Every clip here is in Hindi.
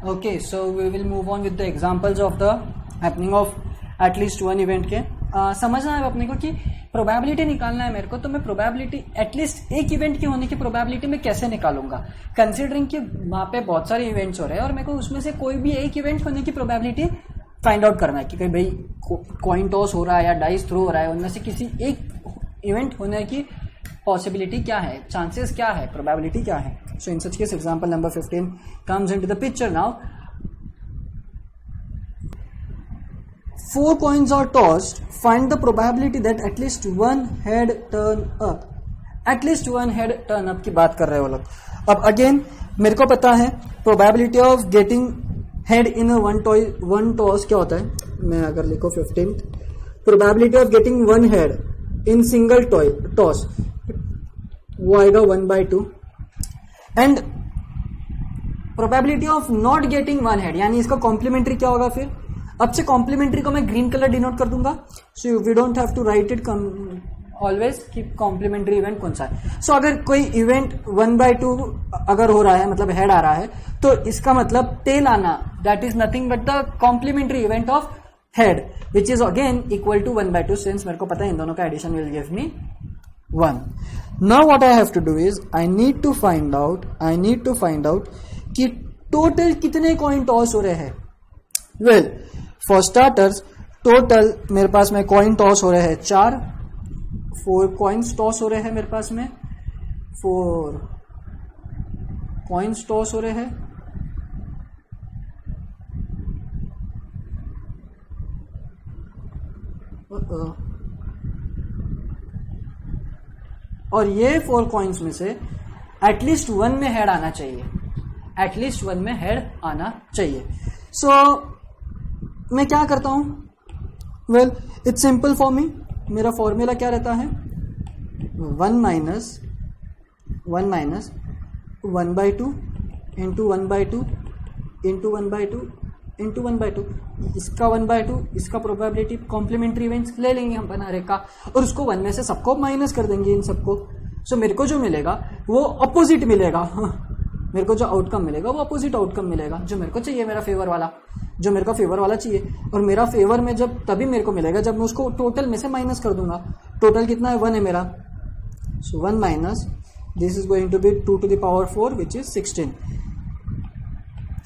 Okay, so we will move on with the examples of the happening of at least one event के समझना है अपने को कि प्रोबेबिलिटी निकालना है मेरे को, तो मैं प्रोबेबिलिटी एटलीस्ट एक इवेंट की होने की प्रोबेबिलिटी मैं कैसे निकालूंगा, कंसिडरिंग कि वहां पे बहुत सारे इवेंट्स हो रहे हैं और मेरे को उसमें से कोई भी एक इवेंट होने की प्रोबेबिलिटी फाइंड आउट करना है कि भाई कॉइन टॉस हो रहा है या डाइस थ्रो हो रहा है, उनमें से किसी एक इवेंट होने की पॉसिबिलिटी क्या है, चांसेस क्या है, प्रोबेबिलिटी क्या है. So in such case example number 15 comes into the picture now. 4 coins are tossed. Find the probability that at least one head turn up. At least one head turn up की बात कर रहे हो लोग. अब अगेन मेरे को पता है probability of getting head in a one toss क्या होता है. मैं अगर लिखो 15 probability of getting one head in single toss वो आएगा 1/2 and probability of not getting one head यानी इसका कॉम्प्लीमेंट्री क्या होगा. फिर अब से कॉम्प्लीमेंट्री को मैं ग्रीन कलर डिनोट कर दूंगा. So we don't have to write it always कि कॉम्प्लीमेंट्री इवेंट कौन सा है. सो अगर कोई इवेंट 1/2 अगर हो रहा है मतलब हेड आ रहा है तो इसका मतलब टेल आना that is nothing but the complementary event of head which is again equal to 1/2 since मेरे को पता है इन दोनों का addition will give me 1. Now what I have to do is I need to find out कि टोटल कितने कॉइन टॉस हो रहे हैं. वेल फॉर स्टार्टर्स टोटल मेरे पास में कॉइन टॉस हो रहे हैं 4 कॉइन्स टॉस हो रहे हैं मेरे पास में 4 कॉइन्स टॉस हो रहे हैं. और ये 4 कॉइन्स में से एटलीस्ट 1 में हेड आना चाहिए. एटलीस्ट 1 में हेड आना चाहिए. सो मैं क्या करता हूं. Well it's simple for me. मेरा फॉर्मूला क्या रहता है 1 माइनस 1/2 इंटू 1/2 इंटू 1/2 इंटू 1/2 इसका 1/2 इसका प्रोबेबिलिटी कॉम्प्लीमेंट्री इवेंट्स ले लेंगे हम बना रेखा और उसको 1 में से सबको माइनस कर देंगे इन सबको. सो मेरे को जो मिलेगा वो अपोजिट मिलेगा. मेरे को जो आउटकम मिलेगा वो अपोजिट आउटकम मिलेगा जो मेरे को चाहिए, मेरा फेवर वाला जो मेरे को फेवर वाला चाहिए. और मेरा फेवर में जब तभी मेरे को मिलेगा जब मैं उसको टोटल में से माइनस कर दूंगा. टोटल कितना है 1 है मेरा. So 1 minus this is going to be 2 to the power 4 which is 16.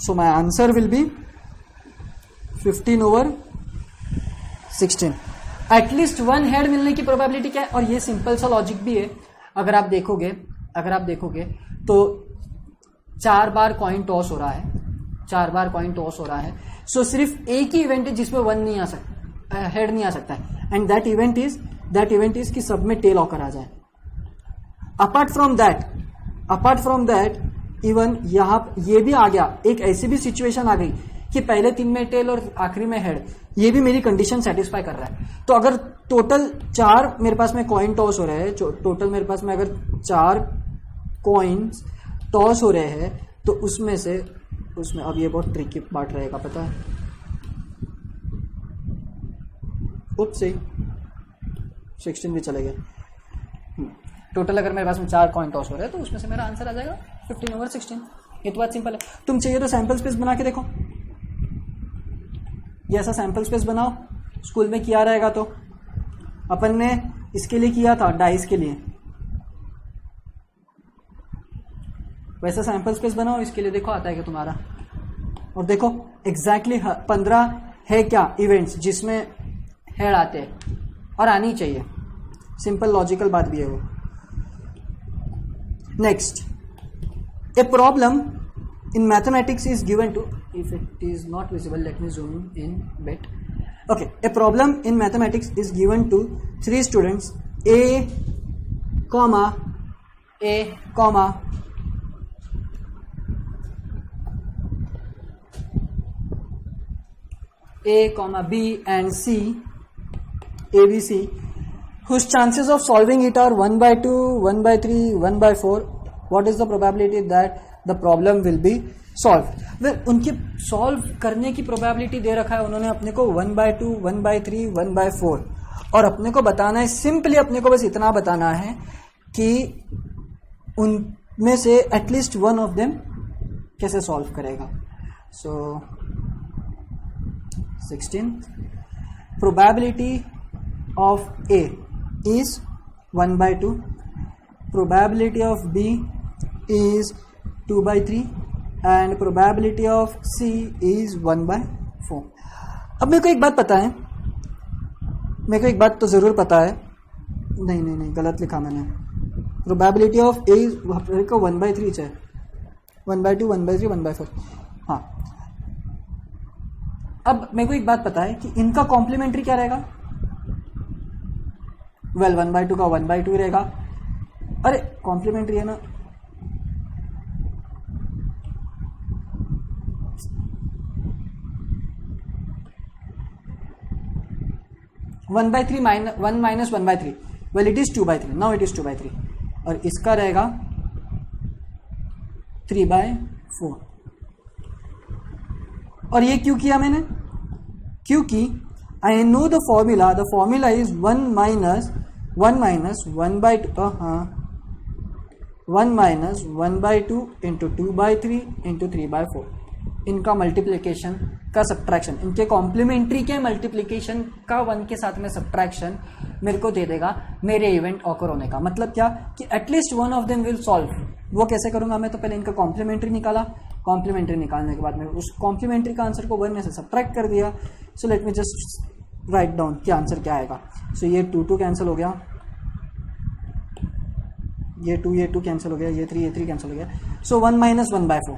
So my answer will be 15/16. At least 1 head मिलने की प्रोबेबिलिटी क्या है. और ये सिंपल सा लॉजिक भी है. अगर आप देखोगे तो 4 बार कॉइन टॉस हो रहा है. 4 बार कॉइन टॉस हो रहा है. सो सिर्फ एक ही इवेंट है जिसमें 1 नहीं आ सकता, हेड नहीं आ सकता है. एंड दैट इवेंट इज कि सब में टेल ऑकर आ जाए. अपार्ट फ्रॉम दैट इवन यहां ये भी आ गया. एक ऐसी भी सिचुएशन आ गई कि पहले 3 में टेल और आखिरी में हेड. ये भी मेरी कंडीशन सेटिस्फाई कर रहा है. तो अगर टोटल 4 मेरे पास में कॉइन टॉस हो रहे हैं, टोटल मेरे पास में अगर 4 कॉइन्स टॉस हो रहे हैं तो उसमें अब ये बहुत ट्रिकी पार्ट रहेगा पता है. से 16 भी चले गए. टोटल अगर मेरे पास में 4 कॉइन टॉस हो रहे हैं तो उसमें से मेरा आंसर आ जाएगा 15/16. ये तो बात सिंपल है. तुम चाहिए तो सैंपल स्पेस बना के देखो. ये ऐसा सैंपल स्पेस बनाओ. स्कूल में किया रहेगा तो अपन ने इसके लिए किया था डाइस के लिए. वैसा सैंपल स्पेस बनाओ इसके लिए. देखो आता है क्या तुम्हारा. और देखो एग्जैक्टली 15 है क्या इवेंट्स जिसमें हेड आते हैं और आनी चाहिए. सिंपल लॉजिकल बात भी है वो. Next a problem in mathematics is given to if it is not visible let me zoom in bit. Okay a problem in mathematics is given to 3 students A, B and C, ABC, whose chances of solving it are 1/2, 1/3, 1/4. What is the probability that the problem will be solved? well, उनकी सॉल्व करने की प्रोबेबिलिटी दे रखा है उन्होंने अपने को 1/2, 1/3, 1/4 और अपने को बताना है. सिंपली अपने को बस इतना बताना है कि उनमें से एटलीस्ट वन ऑफ देम कैसे सॉल्व करेगा. So 16th, probability of A is 1/2, probability of B is 2/3 and probability of C is 1/4. अब मेरे को एक बात पता है, मेरे को एक बात तो ज़रूर पता है, नहीं गलत लिखा मैंने, प्रोबेबिलिटी ऑफ ए को 1/3 चाहिए, 1/2 1/3 1/4. हाँ, अब मेरे को एक बात पता है कि इनका कॉम्प्लीमेंट्री क्या रहेगा. वेल 1/2 का 1/2 रहेगा. अरे कॉम्प्लीमेंट्री है ना, one by three minus 1/3. Well it is 2/3. Now it is 2/3 और इसका रहेगा 3/4. और ये क्यों किया मैंने, क्योंकि I know the formula is 1 minus 1/2 1 minus 1/2 into 2/3 into 3/4. इनका मल्टीप्लिकेशन का सब्ट्रैक्शन, इनके कॉम्प्लीमेंट्री के मल्टीप्लिकेशन का 1 के साथ में सब्ट्रैक्शन मेरे को दे देगा मेरे इवेंट ऑकर होने का. मतलब क्या कि at least one of them will solve. वो कैसे करूंगा मैं, तो पहले इनका कॉम्प्लीमेंट्री निकाला, कॉम्प्लीमेंट्री निकालने के बाद मैंने उस कॉम्प्लीमेंट्री का आंसर को 1 में से सब्ट्रैक्ट कर दिया. So let me just write down कि आंसर क्या आएगा. सो ये 2 कैंसिल हो गया, ये 2 कैंसिल हो गया, ये 3 कैंसिल हो गया. सो 1 minus 1/4,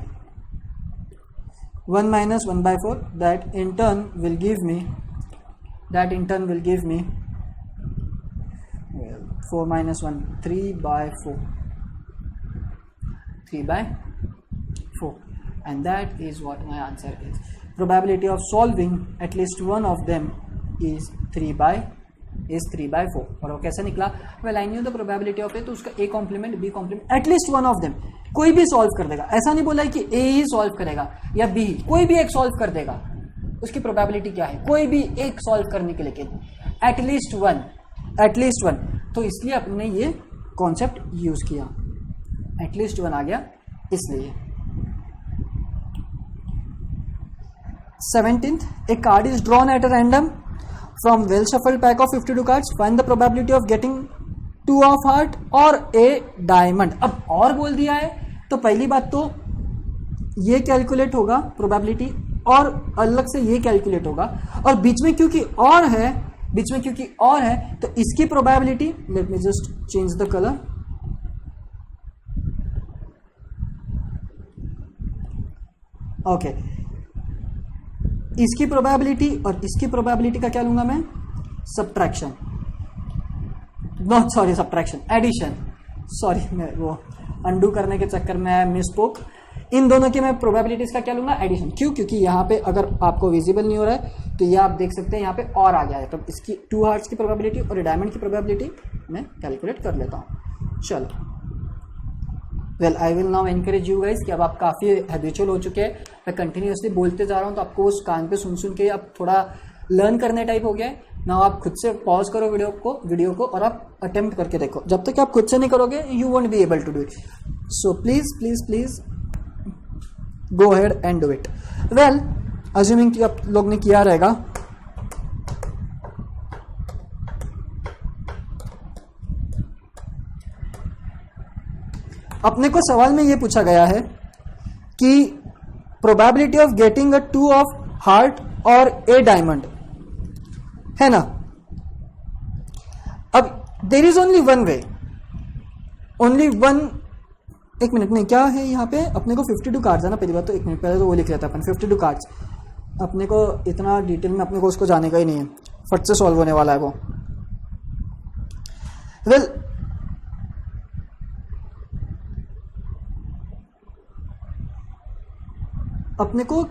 1 minus 1/4, that in turn will give me 4 minus 1, 3/4, 3/4, and that is what my answer is. Probability of solving at least one of them is 3/4. और वो कैसे निकला, well I knew the probability of A, तो उसका A complement B complement at least one of them, कोई भी सॉल्व कर देगा. ऐसा नहीं बोला है कि ए ही सॉल्व करेगा या बी, कोई भी एक सॉल्व कर देगा. उसकी प्रोबेबिलिटी क्या है, कोई भी एक सॉल्व करने के लिए एटलीस्ट वन. तो इसलिए अपने ये कॉन्सेप्ट यूज किया, एटलीस्ट 1 आ गया इसलिए. 17th, a card is drawn at a random from well shuffled pack of 52 cards. Find the probability of getting 2 of heart or a diamond. अब और बोल दिया है तो पहली बात तो ये कैलकुलेट होगा प्रोबेबिलिटी, और अलग से ये कैलकुलेट होगा, और बीच में क्योंकि और है तो इसकी probability, let me just change the colour. Okay, इसकी प्रोबेबिलिटी और इसकी प्रोबेबिलिटी का क्या लूंगा मैं, सब्ट्रैक्शन, एडिशन. सॉरी, मैं वो अंडू करने के चक्कर में मिसपोक. इन दोनों के मैं प्रोबेबिलिटीज का क्या लूंगा, एडिशन. क्यों, क्योंकि यहाँ पे अगर आपको विजिबल नहीं हो रहा है तो ये आप देख सकते हैं यहाँ पे और आ गया है, तो इसकी 2 हार्ट्स की प्रोबेबिलिटी और डायमंड की प्रोबेबिलिटी मैं कैलकुलेट कर लेता हूँ. चलो, well I will now encourage you guys कि अब आप काफ़ी हैबिचुअल हो चुके हैं, मैं कंटिन्यूसली बोलते जा रहा हूँ तो आपको उस कान पे सुन के अब थोड़ा लर्न करने टाइप हो गया है ना. आप खुद से पॉज करो वीडियो को और आप अटेम्प्ट करके देखो. जब तक आप खुद से नहीं करोगे you won't be able to do it. So please go ahead and do it. Well, assuming कि आप लोग ने किया रहेगा, अपने को सवाल में ये पूछा गया है कि probability of getting a 2 of heart और ए डायमंड है ना. अब there is only one way, एक मिनट में क्या है यहाँ पे, अपने को 52 कार्ड्स है ना. पहली बात तो एक मिनट पहले तो वो लिख लेता है अपन, 52 कार्ड्स. अपने को इतना डिटेल में अपने को उसको जाने का ही नहीं है, फट से सॉल्व होने वाला है वो. वेल, अपने को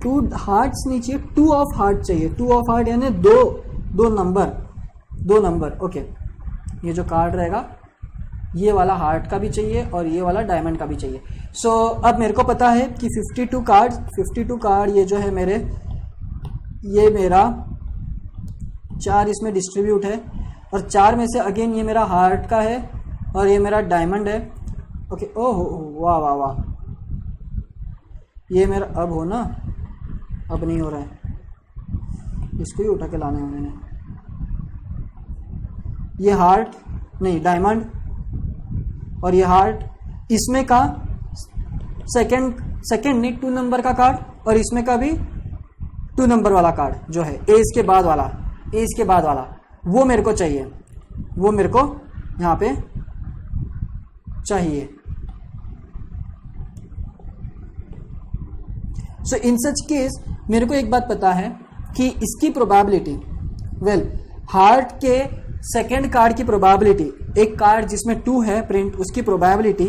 2 हार्ट्स नहीं चाहिए, 2 ऑफ हार्ट चाहिए. 2 ऑफ हार्ट यानी दो नंबर. ओके, ये जो कार्ड रहेगा ये वाला हार्ट का भी चाहिए और ये वाला डायमंड का भी चाहिए. सो अब मेरे को पता है कि 52 कार्ड ये जो है ये मेरा 4 इसमें डिस्ट्रीब्यूट है, और 4 में से अगेन ये मेरा हार्ट का है और ये मेरा डायमंड है. ओके, ओह वाह, ये मेरा अब हो ना, अब नहीं हो रहा है, इसको ही उठा के लाना है मैंने। ये हार्ट नहीं, डायमंड, और ये हार्ट, इसमें का सेकंड नहीं 2 नंबर का कार्ड, और इसमें का भी 2 नंबर वाला कार्ड जो है एज के बाद वाला, वो मेरे को चाहिए, वो मेरे को यहाँ पे चाहिए। सो इन सच केस मेरे को एक बात पता है कि इसकी प्रोबेबिलिटी, हार्ट के सेकेंड कार्ड की प्रोबेबिलिटी, एक कार्ड जिसमें 2 है प्रिंट, उसकी probability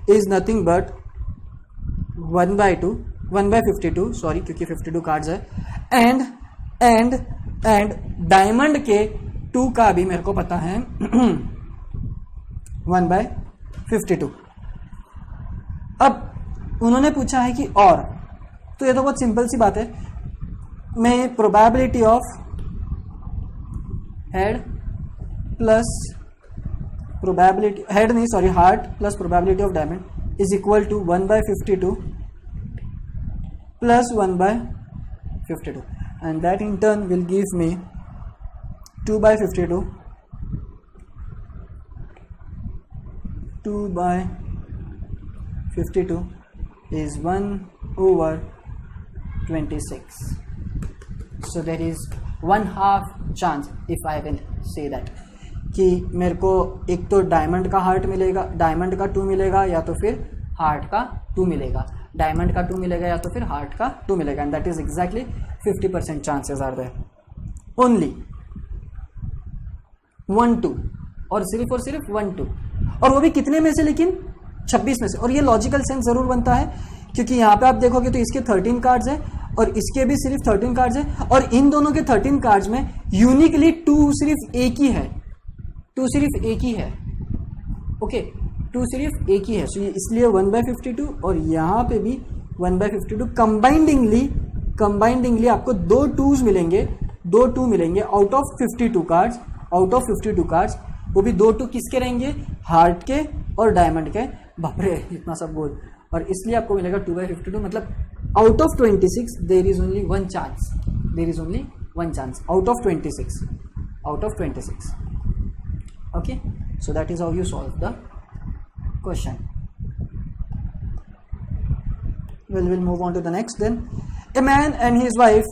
is nothing but 1/52 sorry, क्योंकि 52 कार्ड्स है। एंड डायमंड के 2 का भी मेरे को पता है 1/52। अब उन्होंने पूछा है कि और, तो ये तो बहुत सिंपल सी बात है, मैं probability of head plus probability, head नहीं sorry, heart plus probability of diamond is equal to 1/52 plus 1/52, and that in turn will give me 2/52, 2/52 is 1/26. So there is 1/2 chance, if I will say that, कि मेरे को एक तो डायमंड का हार्ट मिलेगा, डायमंड का 2 मिलेगा, या तो फिर हार्ट का 2 मिलेगा, डायमंड का 2 मिलेगा, या तो फिर हार्ट का 2 मिलेगा, and that is exactly 50% chances are there. Only 1/2, और सिर्फ 1/2, और वो भी कितने में से, लेकिन 26 में से। और ये लॉजिकल सेंस जरूर बनता है, क्योंकि यहाँ पे आप देखोगे तो इसके 13 कार्ड्स हैं और इसके भी सिर्फ 13 कार्ड्स हैं, और इन दोनों के 13 कार्ड्स में यूनिकली 2 सिर्फ एक ही है, 2 सिर्फ एक ही है, ओके, 2 सिर्फ एक ही है। सो इसलिए 1/52, और यहाँ पे भी 1/52। कंबाइंडिंगली आपको 2 2s मिलेंगे, 2 2 मिलेंगे आउट ऑफ 52 कार्ड्स, वो भी 2 2 किसके रहेंगे, हार्ट के और डायमंड के। बाप रे, इतना सब बोल, और इसलिए आपको मिलेगा 2/52, मतलब out of 26 there is only 1 chance, out of 26, okay, so that is how you solve the question. We'll move on to the next then. A man and his wife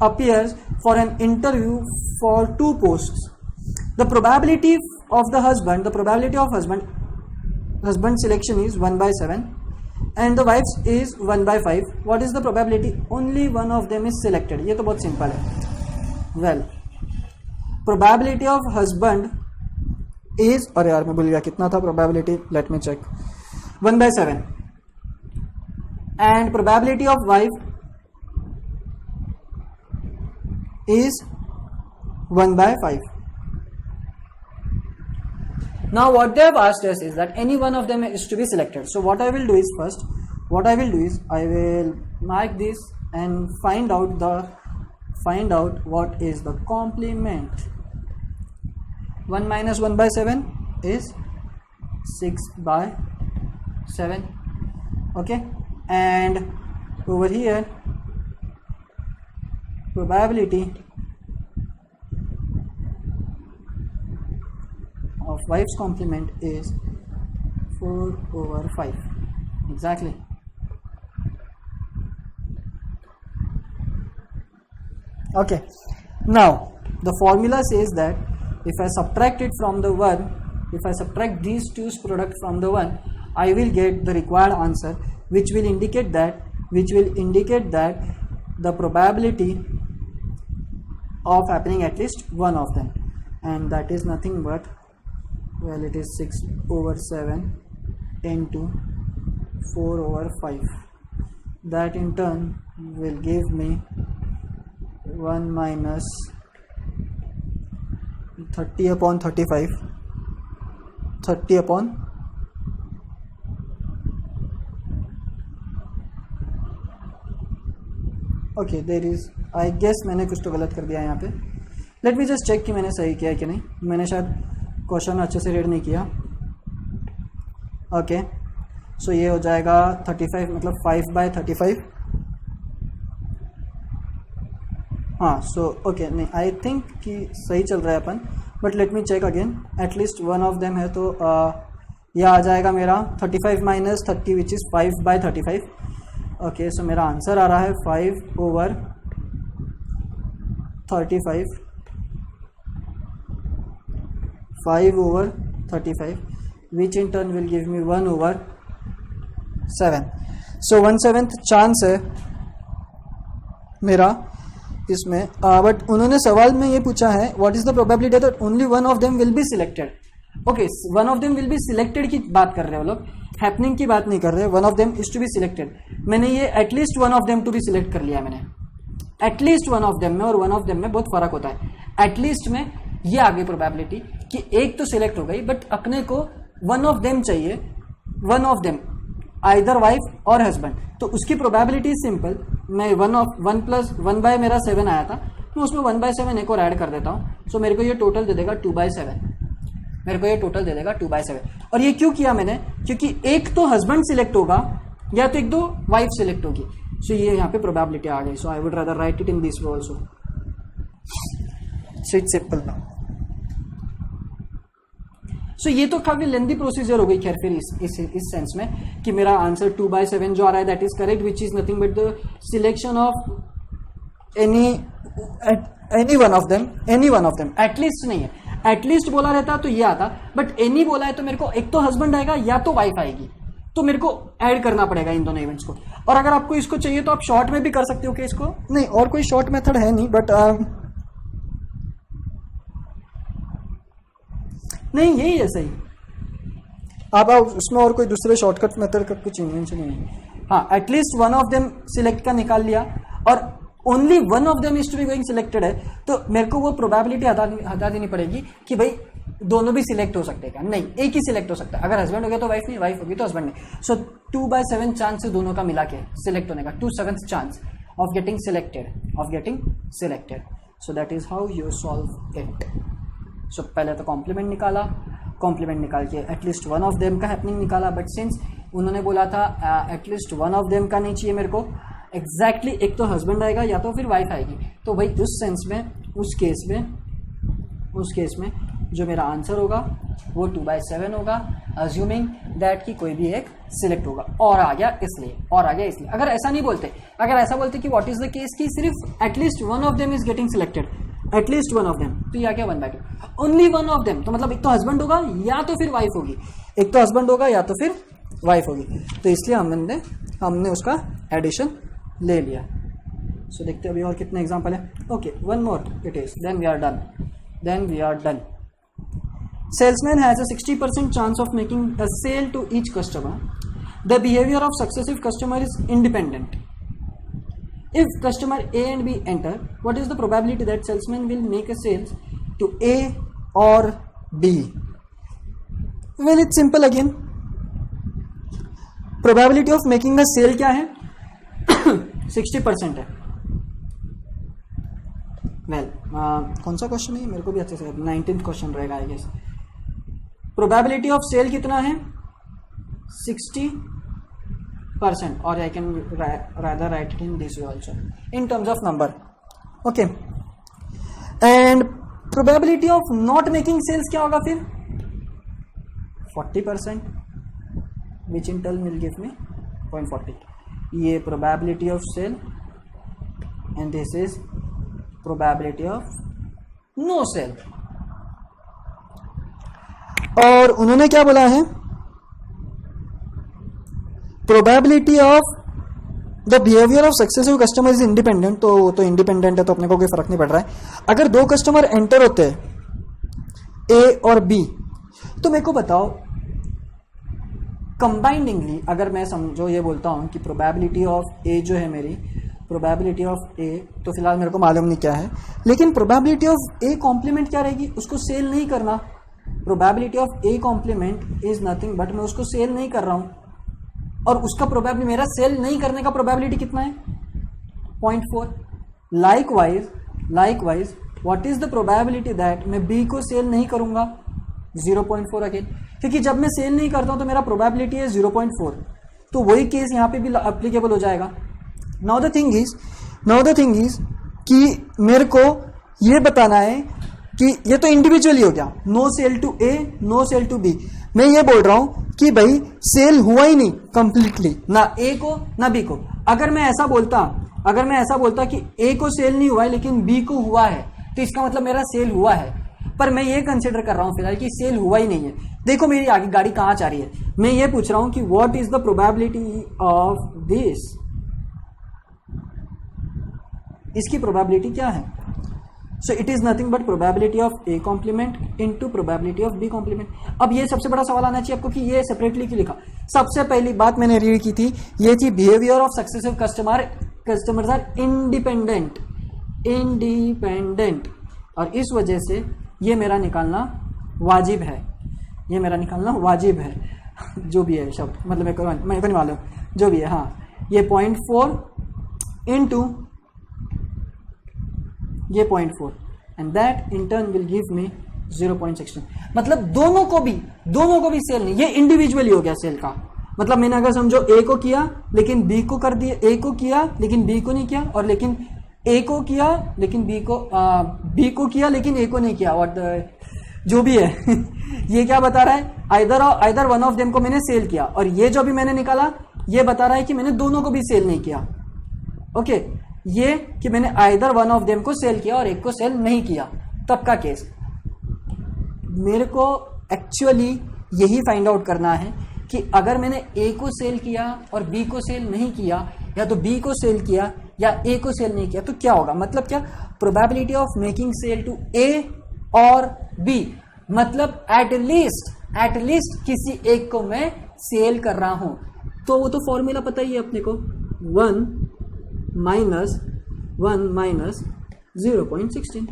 appears for an interview for 2 posts. The probability of husband selection is 1/7 and the wife's is 1/5. What is the probability? Only one of them is selected. ये तो बहुत सिंपल है। probability of husband is, अरे यार मैं भूल गया कितना था probability, let me check, 1/7, and probability of wife is 1/5. Now what they have asked us is that any one of them is to be selected. So what I will do is I will mark this and find out what is the complement. 1 minus 1/7 is 6/7, okay, and over here probability of wife's complement is 4/5, exactly. Okay, now the formula says that if I subtract it from the 1, if I subtract these 2's product from the 1, I will get the required answer, which will indicate that the probability of happening at least one of them, and that is nothing but, well, it is 6/7 into 4/5. That in turn will give me 1 minus 30/35, 30 okay, there is, I guess मैंने कुछ तो गलत कर दिया यहाँ पे। लेट मी जस्ट चेक कि मैंने सही किया है कि नहीं, मैंने शायद क्वेश्चन अच्छे से रीड नहीं किया। ओके, सो ये हो जाएगा 35 मतलब 5/35। हाँ सो ओके, नहीं आई थिंक कि सही चल रहा है अपन, but let me check again. At least one of them है, तो यह आ जाएगा मेरा 35 - 30 विच इज़ 5/35। ओके, सो मेरा आंसर आ रहा है 5/35, 5/35 which in turn will give me 1/7। So 1/7 chance है मेरा इसमें, बट उन्होंने सवाल में ये पूछा है what is the probability that only one of them will be selected. Okay, one of them will be selected की बात कर रहे हैं वो लोग, हैपनिंग की बात नहीं कर रहे। One of them is to be selected, मैंने ये at least one of them to be select कर लिया मैंने। एटलीस्ट वन ऑफ देम में और वन ऑफ देम में बहुत फर्क होता है। एटलीस्ट में ये आ गई प्रोबेबिलिटी कि एक तो सिलेक्ट हो गई, बट अपने को वन ऑफ देम चाहिए, one of them either wife और हस्बैंड, तो उसकी प्रोबेबिलिटी सिंपल, मैं 1 + 1 मेरा 7 आया था, मैं उसमें 1/7 एक और ऐड कर देता हूँ। सो मेरे को ये टोटल दे देगा 2/7, मेरे को ये टोटल दे देगा 2/7। और ये क्यों किया मैंने, क्योंकि एक तो हस्बैंड सिलेक्ट होगा या तो एक दो वाइफ सिलेक्ट होगी। सो ये यहाँ पे प्रोबेबिलिटी आ गई। So I would rather write it in this way also. So it's simple now. So ये तो काफी लेंदी प्रोसीजर हो गई। खैर फिर इस सेंस में कि मेरा आंसर 2/7 जो आ रहा है that is correct, which is nothing but the selection of any one of them, any one of them. At least नहीं है, एटलीस्ट बोला रहता तो ये आता, बट एनी बोला है तो मेरे को एक तो हस्बैंड आएगा या तो वाइफ आएगी, तो मेरे को ऐड करना पड़ेगा इन दोनों इवेंट्स को। और अगर आपको इसको चाहिए तो आप शॉर्ट में भी कर सकते हो कि इसको, नहीं और कोई शॉर्ट मेथड है नहीं, बट नहीं यही है सही। आप उसमें और कोई दूसरे शॉर्टकट मेथड का कुछ इन्वेंशन नहीं है। हाँ, at least one of them select का निकाल लिया और only one of them is to be going selected है, तो मेरे को वो प्रोबेबिलिटी हटा देनी पड़ेगी कि भाई दोनों भी सिलेक्ट हो सकते हैं। नहीं, एक ही सिलेक्ट हो सकता है। अगर हस्बैंड हो गया तो वाइफ नहीं, वाइफ होगी तो हस्बैंड नहीं। सो 2/7 चांस है दोनों का मिला के सिलेक्ट होने का, 2/7 chance of getting selected. So that is how you solve it. So पहले तो कॉम्प्लीमेंट निकाला, कॉम्प्लीमेंट निकाल के एटलीस्ट वन ऑफ देम का हैपनिंग निकाला, बट सिंस उन्होंने बोला था एटलीस्ट वन ऑफ देम का नहीं चाहिए मेरे को, एग्जैक्टली एक तो हस्बैंड आएगा या तो फिर वाइफ आएगी, तो भाई उस सेंस में उस केस में जो मेरा आंसर होगा वो 2/7 होगा, अज्यूमिंग दैट कि कोई भी एक सिलेक्ट होगा। और आ गया इसलिए अगर ऐसा नहीं बोलते, अगर ऐसा बोलते कि व्हाट इज द केस कि सिर्फ at least one of them is getting selected, at least one of them, तो ये आ गया 1/2। ओनली वन ऑफ देम तो मतलब एक तो हस्बैंड होगा या तो फिर वाइफ होगी, एक तो हस्बैंड होगा या तो फिर वाइफ होगी, तो इसलिए हमने उसका एडिशन ले लिया। सो देखते हैं अभी और कितने एग्जांपल है। Okay, one more it is, then we are done. Salesman has a 60% chance of making a sale to each customer. The behavior of successive customer is independent. If customer A and B enter, what is the probability that salesman will make a sales to A or B? Well, it's simple again. Probability of making a sale क्या है? 60% है। Well, कौन सा क्वेश्चन है मेरे को भी अच्छे से 19th क्वेश्चन रहेगा I guess. Probability of sale कितना है? 60%, और I can rather write it in this way also in terms of number. Okay, and probability of not making sales क्या होगा फिर? 40%, which in turn will give me 0.40। ये probability of sale and this is probability of no sale. और उन्होंने क्या बोला है? Probability of the behaviour of successive customer is independent, तो इंडिपेंडेंट है तो अपने को कोई फर्क नहीं पड़ रहा है। अगर दो कस्टमर एंटर होते हैं ए और बी, तो मेरे को बताओ कंबाइंडिंगली अगर मैं समझो ये बोलता हूं कि प्रोबेबिलिटी ऑफ ए जो है मेरी प्रोबेबिलिटी ऑफ ए, तो फिलहाल मेरे को मालूम नहीं क्या है, लेकिन प्रोबेबिलिटी ऑफ ए कॉम्प्लीमेंट क्या रहेगी? उसको सेल नहीं करना। Probability of A complement is nothing but मैं उसको सेल नहीं कर रहा हूं, और उसका प्रोबेबिलिटी मेरा सेल नहीं करने का प्रोबेबिलिटी कितना है? 0.4। Likewise what is the probability that मैं बी को सेल नहीं करूंगा? 0.4 अगेन। क्योंकि जब मैं सेल नहीं करता हूं तो मेरा प्रोबेबिलिटी है 0.4, तो वही केस यहां पे भी एप्लीकेबल हो जाएगा। नाउ द थिंग इज कि मेरे को ये बताना है कि ये तो इंडिविजुअली हो गया, no sale to A, no sale to B. मैं ये बोल रहा हूं कि भाई सेल हुआ ही नहीं कंप्लीटली, ना ए को ना बी को। अगर मैं ऐसा बोलता कि ए को सेल नहीं हुआ है लेकिन बी को हुआ है, तो इसका मतलब मेरा सेल हुआ है। पर मैं ये कंसिडर कर रहा हूं फिलहाल कि सेल हुआ ही नहीं है। देखो मेरी आगे गाड़ी कहां जा रही है, मैं ये पूछ रहा हूं कि what is the probability of this, इसकी प्रोबेबिलिटी क्या है। So it is nothing but probability of A complement into probability of B complement. अब ये सबसे बड़ा सवाल आना चाहिए आपको कि ये सेपरेटली क्यों लिखा। सबसे पहली बात मैंने रीड की थी, ये थी behaviour of successive customers are independent, और इस वजह से ये मेरा निकालना वाजिब है, जो भी है शब्द, मतलब मैं को नहीं मालूम, जो भी है। हाँ, ये 0.4 इंटू ये 0.4 and that in turn will give मी 0.16। मतलब दोनों को भी सेल नहीं, ये इंडिविजुअली हो गया सेल का। मतलब मैंने अगर समझो ए को किया लेकिन बी को कर दिया, ए को किया लेकिन बी को नहीं किया, और लेकिन ए को किया लेकिन बी को किया लेकिन ए को नहीं किया, और जो भी है ये क्या बता रहा है, आइदर वन ऑफ देम को मैंने सेल किया, और ये जो भी मैंने निकाला ये बता रहा है कि मैंने दोनों को भी सेल नहीं किया। ओके, ये कि मैंने आइदर वन ऑफ देम को सेल किया और एक को सेल नहीं किया, तब का केस। मेरे को एक्चुअली यही फाइंड आउट करना है कि अगर मैंने ए को सेल किया और बी को सेल नहीं किया, या तो बी को सेल किया या ए को सेल नहीं किया, तो क्या होगा। मतलब क्या, probability of making sale to A और बी, मतलब एटलीस्ट किसी एक को मैं सेल कर रहा हूं। तो वो तो फॉर्मूला पता ही है अपने को, 1 माइनस 0.16,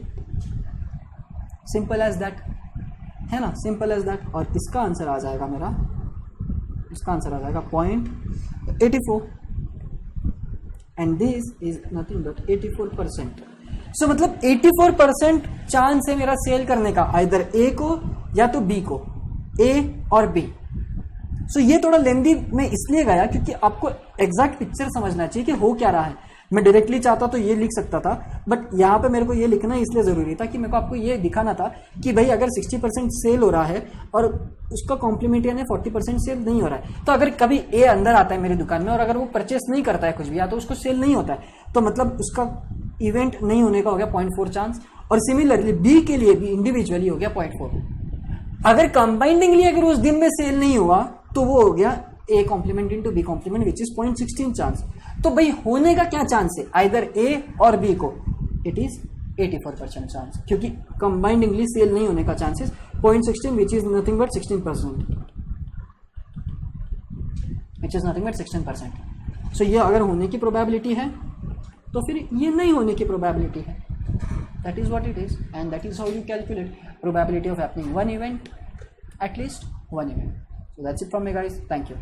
सिंपल एज दैट, है ना, सिंपल एज दैट। और इसका आंसर आ जाएगा 0.84 and this is nothing but 84%। सो मतलब 84% चांस है मेरा सेल करने का, आइदर ए को या तो बी को, ए और बी। सो ये थोड़ा लेंदी में इसलिए गया क्योंकि आपको एग्जैक्ट पिक्चर समझना चाहिए कि हो क्या रहा है। मैं डायरेक्टली चाहता तो ये लिख सकता था, बट यहाँ पे मेरे को ये लिखना इसलिए जरूरी था कि मेरे को आपको ये दिखाना था कि भाई अगर 60% सेल हो रहा है और उसका कॉम्प्लीमेंट यानी 40% सेल नहीं हो रहा है, तो अगर कभी ए अंदर आता है मेरी दुकान में और अगर वो परचेस नहीं करता है कुछ भी, या तो उसको सेल नहीं होता है, तो मतलब उसका इवेंट नहीं होने का हो गया 0.4 चांस। और सिमिलरली बी के लिए भी इंडिविजुअली हो गया 0.4। अगर कंबाइंडिंगली अगर उस दिन में सेल नहीं हुआ तो वो हो गया A complement into B complement which is 0.16 chance. तो भाई होने का क्या चांस है, आइदर ए और बी को, इट इज 84% चांस, क्योंकि कंबाइंडिंगली सेल नहीं होने का chances 0.16 which is nothing but 16%। सो ये अगर होने की प्रोबेबिलिटी है तो फिर ये नहीं होने की प्रोबेबिलिटी है। That is what it is and that is how you calculate probability of happening one event, at least one event. So that's it from me guys. Thank you.